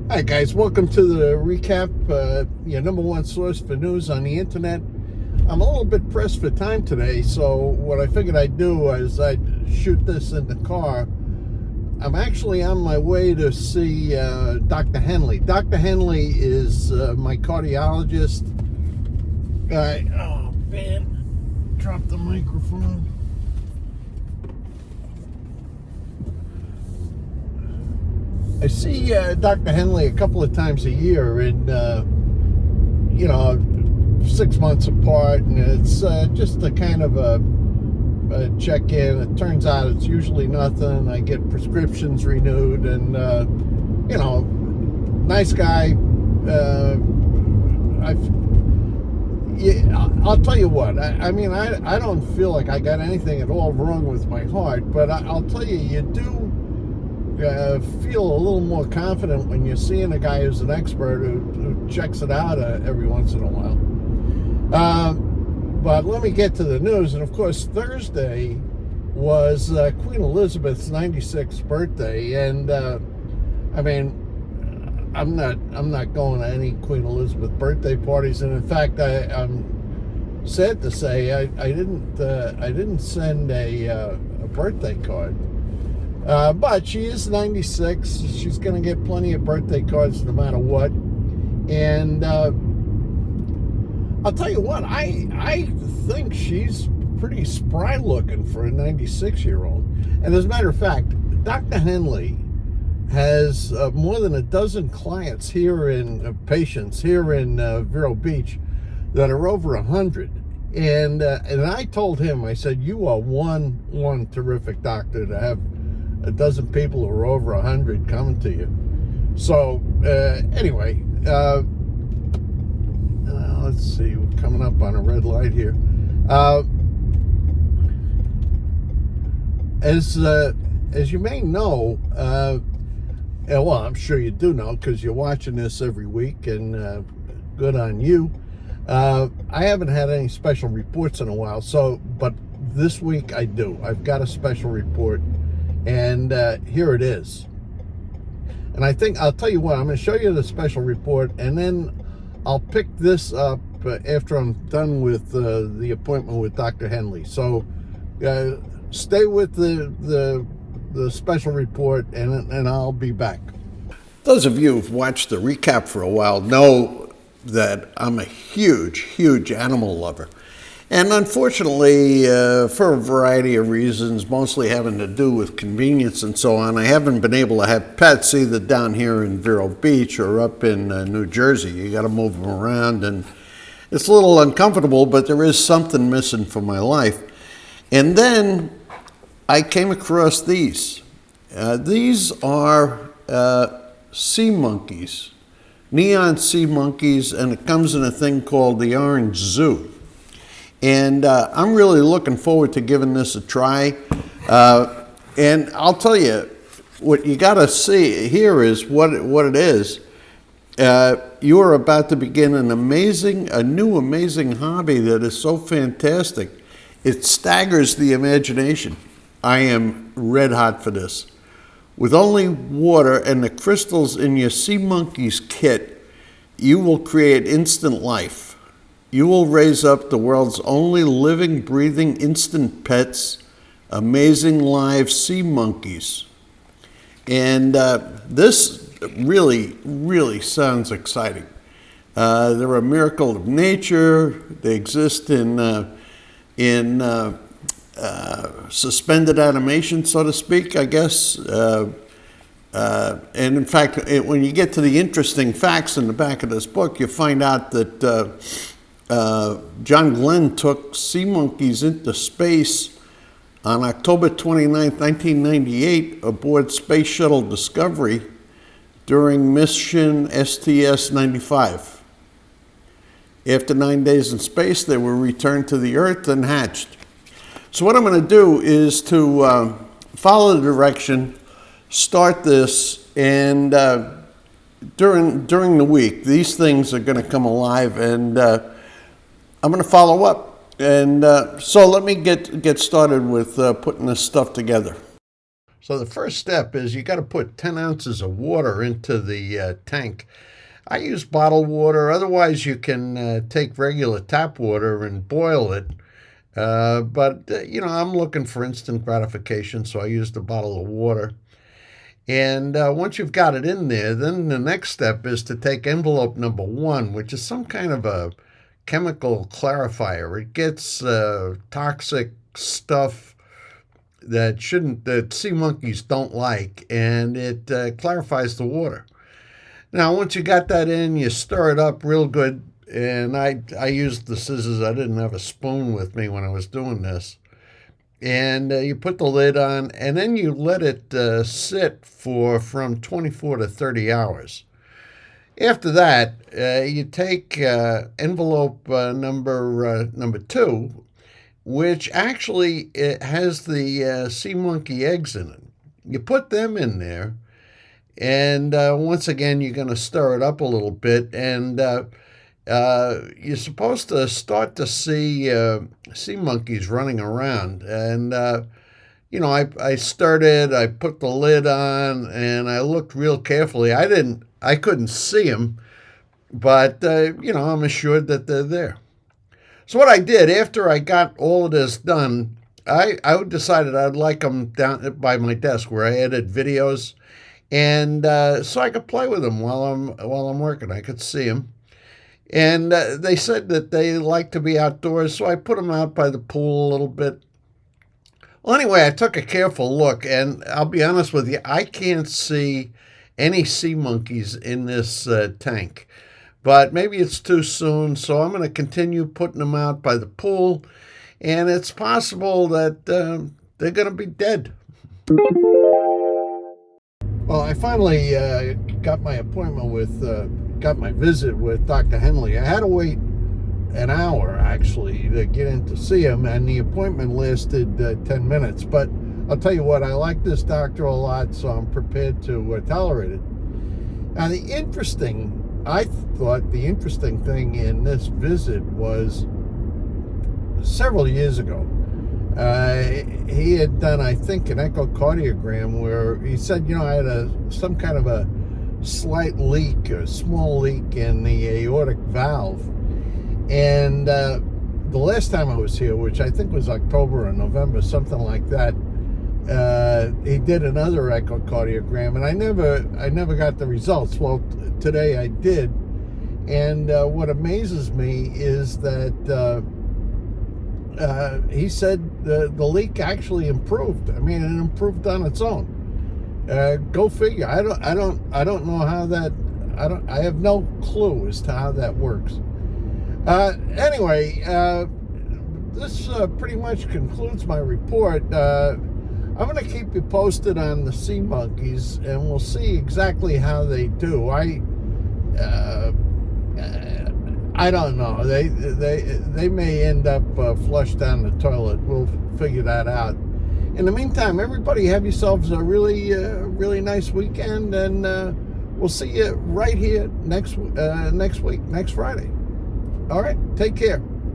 Hi guys, welcome to the recap, your number one source for news on the internet. I'm a little bit pressed for time today, so what I figured I'd do is I'd shoot this in the car. I'm actually on my way to see Dr. Henley. Dr. Henley is my cardiologist. Oh man, dropped the microphone. I see Dr. Henley a couple of times a year, and 6 months apart, and it's just a kind of a check-in. It turns out it's usually nothing. I get prescriptions renewed, and nice guy. I'll tell you what. I don't feel like I got anything at all wrong with my heart, but I'll tell you, you do feel a little more confident when you're seeing a guy who's an expert who checks it out every once in a while. But let me get to the news. And of course, Thursday was Queen Elizabeth's 96th birthday, and I'm not going to any Queen Elizabeth birthday parties, and in fact, I'm sad to say I didn't send a birthday card. But she is 96. She's going to get plenty of birthday cards no matter what. And I'll tell you what, I think she's pretty spry looking for a 96-year-old. And as a matter of fact, Dr. Henley has more than a dozen clients here patients here in Vero Beach that are over 100. And I told him, I said, you are one terrific doctor to have a dozen people who are over 100 coming to you. So anyway, let's see, we're coming up on a red light here. As you may know, well, I'm sure you do know because you're watching this every week, and good on you. I haven't had any special reports in a while, but this week I do. I've got a special report. And here it is. And I think, I'll tell you what, I'm going to show you the special report, and then I'll pick this up after I'm done with the appointment with Dr. Henley. So stay with the special report, and I'll be back. Those of you who've watched the recap for a while know that I'm a huge animal lover. And unfortunately, for a variety of reasons, mostly having to do with convenience and so on, I haven't been able to have pets either down here in Vero Beach or up in New Jersey. You got to move them around, and it's a little uncomfortable, but there is something missing from my life. And then I came across these. These are sea monkeys, neon sea monkeys, and it comes in a thing called the Orange Zoo. And I'm really looking forward to giving this a try. And I'll tell you, what you got to see here is what it is. You are about to begin a new amazing hobby that is so fantastic. It staggers the imagination. I am red hot for this. With only water and the crystals in your Sea Monkeys kit, you will create instant life. You will raise up the world's only living, breathing, instant pets, amazing live sea monkeys. And this really sounds exciting. They're a miracle of nature. They exist in suspended animation, so to speak, I guess. And in fact, when you get to the interesting facts in the back of this book, you find out that John Glenn took sea monkeys into space on October 29, 1998, aboard Space Shuttle Discovery during mission STS-95. After 9 days in space, they were returned to the Earth and hatched. So what I'm going to do is to follow the direction, start this, and during the week, these things are going to come alive, and I'm going to follow up. And so let me get started with putting this stuff together. So the first step is you got to put 10 ounces of water into the tank. I use bottled water. Otherwise, you can take regular tap water and boil it. But I'm looking for instant gratification, so I use the bottle of water. And once you've got it in there, then the next step is to take envelope number 1, which is some kind of a chemical clarifier. It gets toxic stuff that sea monkeys don't like, and it clarifies the water. Now, once you got that in, you stir it up real good. And I used the scissors. I didn't have a spoon with me when I was doing this. And you put the lid on, and then you let it sit for from 24 to 30 hours. After that, you take envelope number 2, which actually it has the sea monkey eggs in it. You put them in there, and once again, you're going to stir it up a little bit, and you're supposed to start to see sea monkeys running around. And, I stirred it, I put the lid on, and I looked real carefully. I couldn't see them, but, I'm assured that they're there. So what I did after I got all of this done, I decided I'd like them down by my desk where I edit videos, and so I could play with them while I'm working. I could see them. And they said that they like to be outdoors, so I put them out by the pool a little bit. Well, anyway, I took a careful look, and I'll be honest with you, I can't see any sea monkeys in this tank. But maybe it's too soon, so I'm going to continue putting them out by the pool, and it's possible that they're going to be dead. Well, I finally got my visit with Dr. Henley. I had to wait an hour, actually, to get in to see him, and the appointment lasted 10 minutes. But I'll tell you what, I like this doctor a lot, so I'm prepared to tolerate it. Now, I thought the interesting thing in this visit was several years ago. He had done, I think, an echocardiogram where he said, I had some kind of a slight leak, a small leak in the aortic valve. And the last time I was here, which I think was October or November, something like that, he did another echocardiogram, and I never got the results. Well, today I did, and what amazes me is that he said the leak actually improved. I mean, it improved on its own. Go figure. I don't know how that. I have no clue as to how that works. Anyway, this pretty much concludes my report. I'm going to keep you posted on the sea monkeys, and we'll see exactly how they do. I don't know. They may end up flushed down the toilet. We'll figure that out. In the meantime, everybody have yourselves a really nice weekend, and we'll see you right here next week, next Friday. All right, take care.